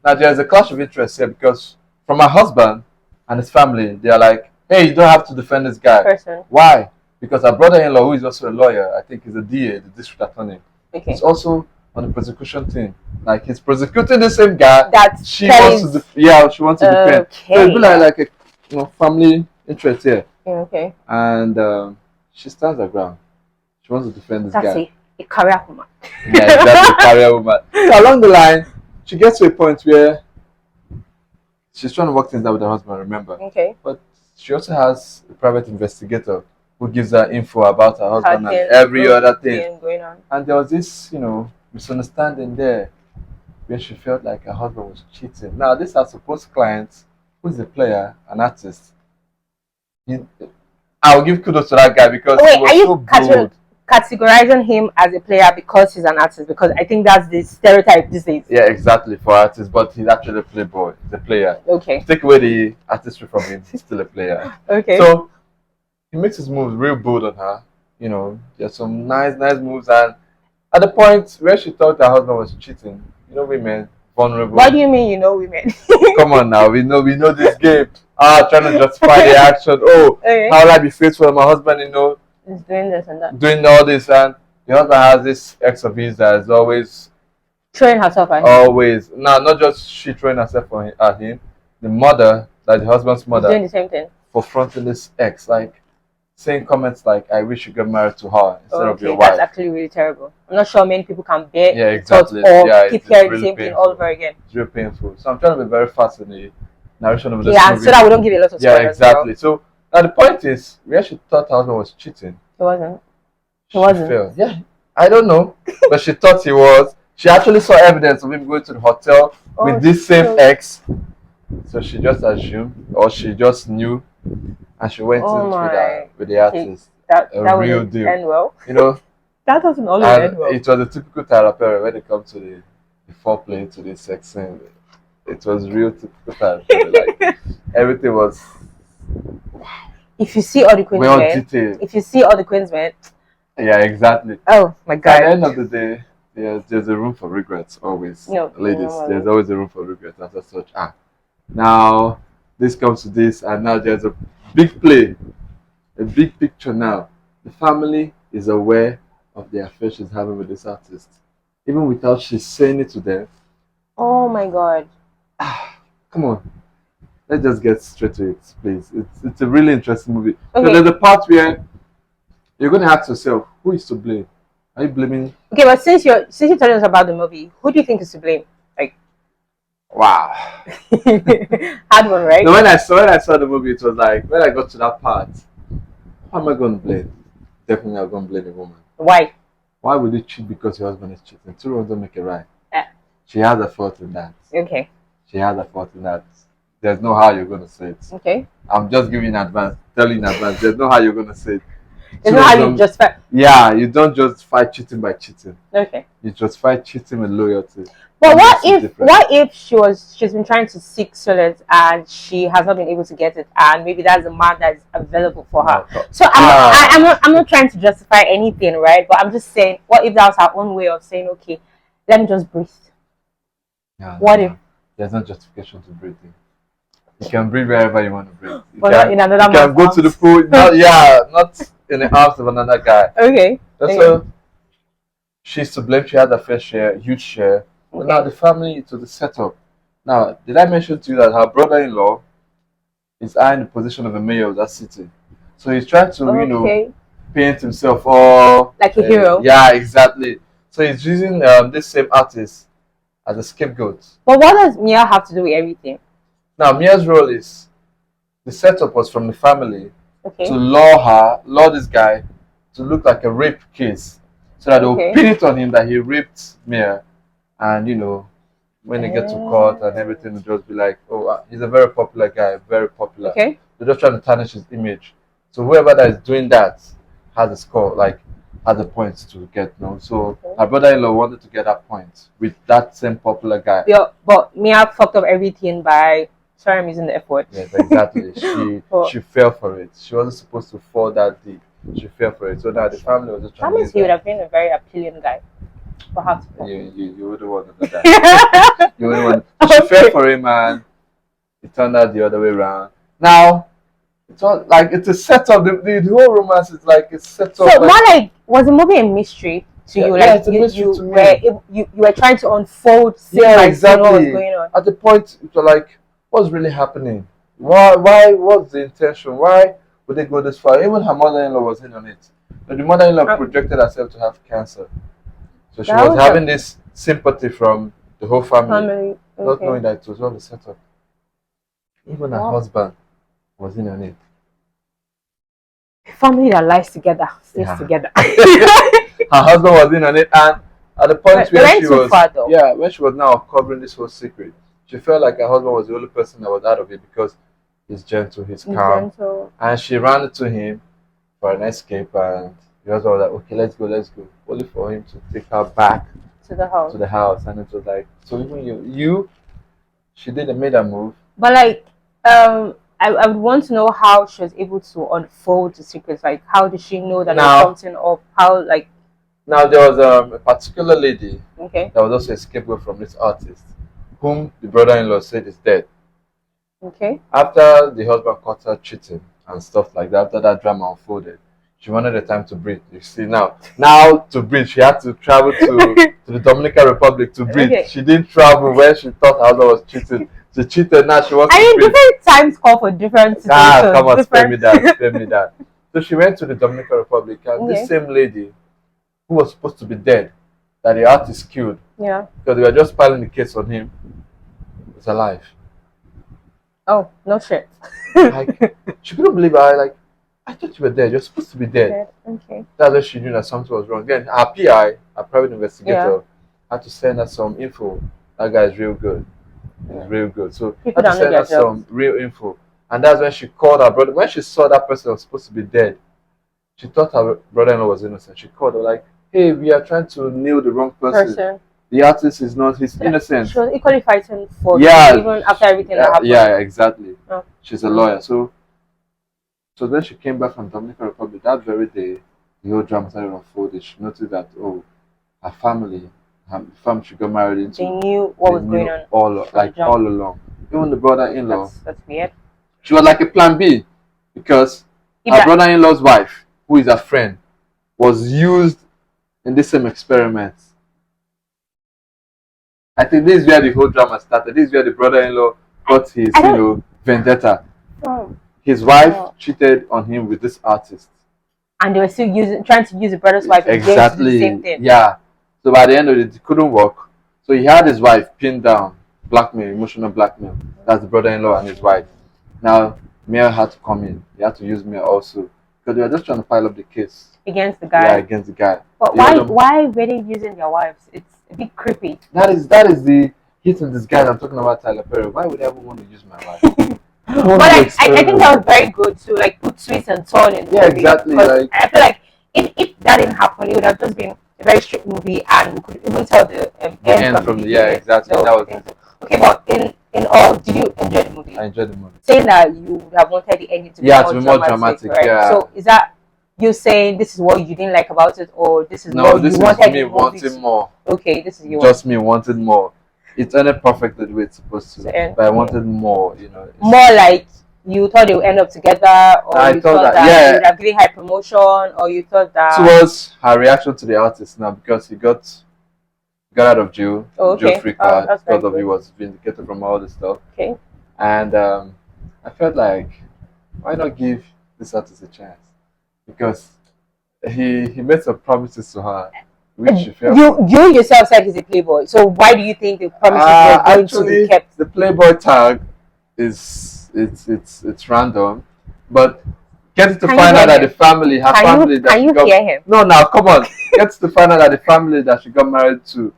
Now there's a clash of interest here because from my husband and his family, they are like, hey, you don't have to defend this guy. Person. Why? Because our brother-in-law, who is also a lawyer, I think is a DA, the district attorney, Okay. is also on the prosecution team. Like he's prosecuting the same guy That she wants to she wants to defend. Okay. So it'd be like a family interest here. Okay. And she stands her ground. She wants to defend this guy. That's a career woman. Yeah, exactly, career woman. So along the line, she gets to a point where she's trying to work things out with her husband, remember? Okay. But she also has a private investigator who gives her info about her husband and things every other thing. going on. And there was this, misunderstanding there where she felt like her husband was cheating. Now, this her supposed client, who's a player, an artist. I'll give kudos to that guy because he was so bold. Categorizing him as a player because he's an artist? Because I think that's the stereotype these days. Yeah, exactly, for artists, but he's actually a playboy. He's a player. Okay. Take away the artistry from him, he's still a player. Okay. So he makes his moves real bold on her. There's some nice moves, and at the point where she thought her husband was cheating, women vulnerable. What do you mean, women? Come on now, we know this game. Trying to justify the action. Okay. How will I be faithful to my husband? He's doing this and that. Doing all this, and the husband has this ex of his that is always throwing herself at him. Always. Now, not just she throwing herself at him. The mother, like the husband's mother, doing the same thing. For fronting this ex, like saying comments like, "I wish you got married to her instead of your wife." That's actually really terrible. I'm not sure many people can bear. Yeah, exactly. Keep hearing the same thing all over again. It's real painful. So I'm trying to be very fast in the narration of this movie. So that we don't give you a lot of spoilers. Yeah, exactly. So now the point is, we actually thought her husband was cheating. He wasn't. He wasn't. Failed. Yeah, I don't know, but she thought he was. She actually saw evidence of him going to the hotel with this same ex. So she just assumed, or she just knew, and she went with the artist. That real deal. End well. That doesn't always end well. It was a typical therapy when it comes to the foreplay, to the sex scene. It was real typical therapy. Like everything was. Wow. If you see all the queens, men. Yeah, exactly. Oh my God. At the end of the day, there's a room for regrets always. No, ladies, there's always a room for regrets as such. Now this comes to this, and now there's a big play, a big picture now. The family is aware of the affair she's having with this artist, even without she saying it to them. Oh my God. Come on. Let's just get straight to it, please. It's a really interesting movie. Okay. So there's a part where you're going to ask yourself, who is to blame? Are you blaming? Okay, but since you're telling us about the movie, who do you think is to blame? Like, wow, hard one, right? No, when I saw the movie, it was like when I got to that part, who am I going to blame? Definitely, I'm going to blame a woman. Why? Why would you cheat because your husband is cheating? Two wrongs don't make it right. Yeah. She has a fault in that. Okay. She has a fault in that. There's no how you're going to say it. Okay. I'm just giving in advance, telling in advance. There's no how you're going to say it. There's no how you justify. Yeah, you don't justify cheating by cheating. Okay. You justify cheating with loyalty. But what if she's been trying to seek solace and she has not been able to get it, and maybe that's the man that's available for her? So I'm not trying to justify anything, right? But I'm just saying, what if that was her own way of saying, okay, let me just breathe? Yeah, what if there's no justification to breathing? You can breathe wherever you want to breathe. You can go to the pool. Not in the arms of another guy. Okay. So she's to blame. She had a fair share, huge share. But now the family, to the setup. Now, did I mention to you that her brother-in-law is in the position of the mayor of that city? So he's trying to, paint himself like a hero. Yeah, exactly. So he's using this same artist as a scapegoat. But what does Mia have to do with everything? Now, Mia's role is, the setup was from the family to lure this guy to look like a rape case. So that they'll pin it on him that he raped Mia. And, when they get to court and everything, will just be like, oh, he's a very popular guy, very popular. Okay. They're just trying to tarnish his image. So whoever that is doing that has a score, has a point to get. So her brother-in-law wanted to get that point with that same popular guy. Yeah, but Mia fucked up everything by... Sorry, I'm using the F word. Yes, exactly. She fell for it. She wasn't supposed to fall that deep. She fell for it. So now the family was just trying to... That means he would have been a very appealing guy. Perhaps. You wouldn't want to do that. You wouldn't want. She fell for him, and it turned out the other way around. Now it's all like it's a setup. The whole romance is like it's set up. So like, more like, was the movie a mystery to you? Yeah, Like it's a mystery to me. you were trying to unfold, Yeah, exactly. what was going on. At the point, it was like, what's really happening? Why? What's the intention? Why would they go this far? Even her mother-in-law was in on it. But the mother-in-law projected herself to have cancer, so she was having this sympathy from the whole family. Not knowing that it was all a setup. Even her husband was in on it. A family that lies together stays together. Her husband was in on it, and at the point where she was, when she was now covering this whole secret, she felt like her husband was the only person that was out of it because he's gentle, he's calm, and she ran into him for an escape, and the husband was like, "Okay, let's go," only for him to take her back to the house, and it was like, so even she didn't made a move, but like, I would want to know how she was able to unfold the secrets. Like, how did she know that there was something up? How, like... Now, there was a particular lady that was also a scapegoat from this artist, whom the brother-in-law said is dead. Okay. After the husband caught her cheating and stuff like that, after that drama unfolded, she wanted the time to breathe. You see, now to breathe, she had to travel to the Dominican Republic to breathe. Okay. She didn't travel when she thought her husband was cheating. She cheated, now she wants to breathe. Different times call for different situations. Come on, spare me that. So she went to the Dominican Republic, and this same lady, who was supposed to be dead, that the artist killed, because they were just piling the case on him, was alive. Oh, no shit. Like, she couldn't believe it. I thought you were dead. You're supposed to be dead. Okay. That's when she knew that something was wrong. Then our PI, our private investigator, had to send us some info. That guy is real good. He's real good. So had to send us some real info. And that's when she called her brother. When she saw that person was supposed to be dead, she thought her brother-in-law was innocent. She called her like, "Hey, we are trying to nail the wrong person. The artist is not, he's innocent." She was equally fighting for even after everything that happened. Yeah, exactly. Oh. She's a lawyer. So when she came back from Dominican Republic, that very day, the whole drama started unfolding. She noticed that, her family she got married into, they knew what was going on all along. Even the brother-in-law. That's weird. She was like a plan B, because her brother-in-law's wife, who is a friend, was used in this same experiment. I think this is where the whole drama started. This is where the brother-in-law got his, vendetta. Oh. His wife cheated on him with this artist, and they were still trying to use the brother's wife against the same thing. Yeah. So by the end of it couldn't work. So he had his wife pinned down, emotional blackmail. That's the brother-in-law and his wife. Now Mia had to come in. He had to use Mia also, because they were just trying to pile up the case against the guy. Yeah, against the guy. But why were they using their wives? It's a bit creepy. That is the hit and this guy I'm talking about, Tyler Perry. Why would I ever want to use my wife? But I think that was very good to put twist and turn in the movie. Exactly. I feel like if that didn't happen, it would have just been a very strict movie, and we could even tell the end from the exactly. So, that was okay. But in all, did you enjoy the movie? I enjoyed the movie. Saying that you would have wanted the ending to be more dramatic, right? Yeah. So is that you saying this is what you didn't like about it, or this is what you wanted? No, this is me wanting more. Okay, this is you. Just me wanting more. It ended perfectly the way it's supposed to, but I wanted more. More like. You thought they would end up together, or you thought that you would have given her promotion, or you thought that... It was her reaction to the artist now, because he got out of jail, jail-free card, because of he was vindicated from all this stuff. Okay. And I felt like, why not give this artist a chance? Because he made some promises to her, which she felt... You yourself said he's a playboy, so why do you think the promises were going to be kept? The playboy tag is... It's random, but getting to find out that the family, can you hear him? No, now come on. Gets to find out that the family that she got married to,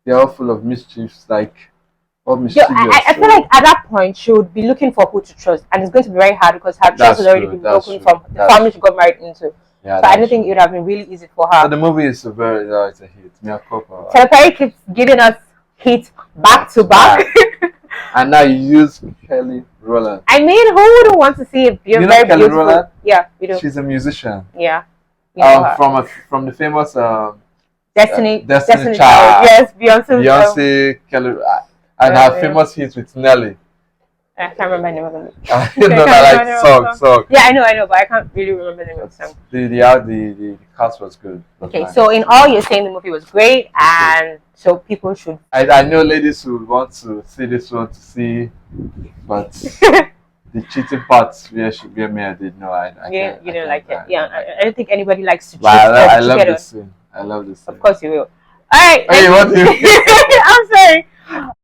they're all full of mischiefs, all mischievous. I feel like at that point she would be looking for who to trust, and it's going to be very hard because her trust has already been broken from the family she got married into. Yeah, so I don't think it would have been really easy for her. So the movie is it's a hit. Culpa. So Perry keeps giving us hits back to back. And now you use Kelly Rowland. I mean, who wouldn't want to see a very Kelly beautiful? Rowland? Yeah, we do. She's a musician. Yeah. From the famous Destiny Child. Yes, Beyonce, Kelly, and her famous hits with Nelly. I can't remember the name of the You know that like song. Yeah, I know, but I can't really remember the name of the song. The cast was good. Okay, so in all, you're saying the movie was great, and so people should. I know ladies who want to see this one to see, but the cheating parts where Mia did no, you don't like it. Yeah, I don't think anybody likes to cheat. I love this scene. I love this scene. Of course you will. All right. Hey, what do you? I'm sorry.